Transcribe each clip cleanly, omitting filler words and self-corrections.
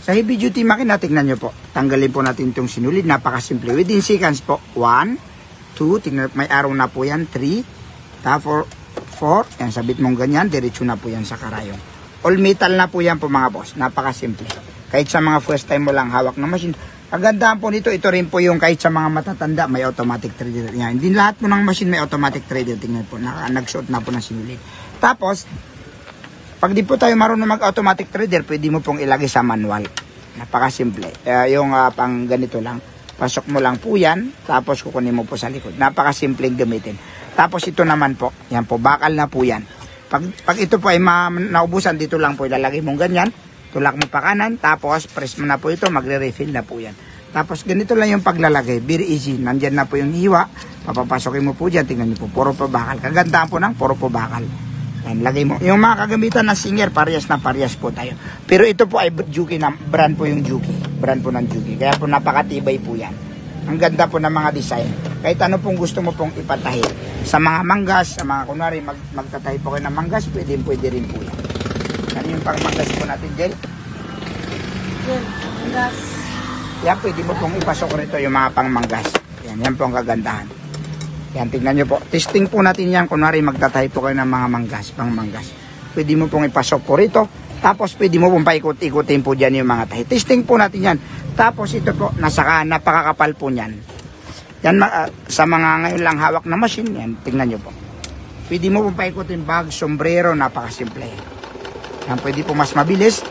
Sa heavy duty makina, tingnan nyo po. Tanggalin po natin itong sinulid. Napakasimple. Within seconds po. 1, 2, tingnan, may arrow na po yan. 3, tapos 4. Yan, sabit mong ganyan. Diretso na po yan sa karayong. All metal na po yan po mga boss. Napakasimple. Kahit sa mga first time mo lang hawak na machine. Kagandahan po nito, ito rin po yung kahit sa mga matatanda, may automatic trader. Yan. Hindi lahat po ng machine may automatic trader. Tingnan po. Nag-short na po ng sinulid. Tapos, pag di po tayo marunong mag-automatic trader, pwede mo pong ilagay sa manual. Napakasimple. Yung pang ganito lang. Pasok mo lang po yan, tapos kukunin mo po sa likod. Napakasimpleng gamitin. Tapos ito naman po, yan po, bakal na po yan. Pag ito po ay naubusan, dito lang po ilalagay mong ganyan. Tulak mo pa kanan, tapos press mo na po ito, magre-refill na po yan. Tapos ganito lang yung paglalagay. Very easy. Nandyan na po yung hiwa. Papapasokin mo po dyan. Tingnan niyo po, puro pa bakal. Kagandahan po ng puro pa bakal. Yan, lagay mo. Yung mga kagamitan na Singer, parehas na parehas po tayo. Pero ito po ay Juki na, brand po yung Juki. Brand po ng Juki. Kaya po napakatibay po yan. Ang ganda po ng mga design. Kahit ano pong gusto mo pong ipatahi. Sa mga manggas, sa mga kunwari magtatahi po kayo ng manggas, pwede rin po yan. Ano yung pang manggas po natin, Jel? Yan, manggas. Yan, pwede mo pong ipasok rito yung mga pang manggas. Yan po ang kagandahan. Yan, tignan nyo po. Testing po natin yan. Kunwari magtatahi po kayo ng mga manggas, pang manggas. Pwede mo pong ipasok po rito. Tapos pwede mo pong paikot-ikutin po dyan yung mga tahi. Testing po natin yan. Tapos ito po, napakakapal po niyan. Yan, sa mga ngayon lang hawak na machine, yan, tignan nyo po. Pwede mo pong paikutin bag, sombrero, napakasimple. Yan, pwede po mas mabilis.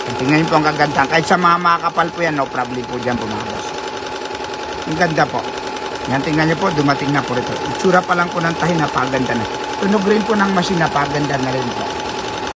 Yan, tignan nyo po ang kagandahan. Kahit sa mga makakapal po yan, no problem po dyan po mga boss. Ang ganda po. Yan, tingnan nyo po, dumating na po rito. Itsura pa lang po ng tahi, napaganda na. Tunog rin po ng machine, napaganda na rin po.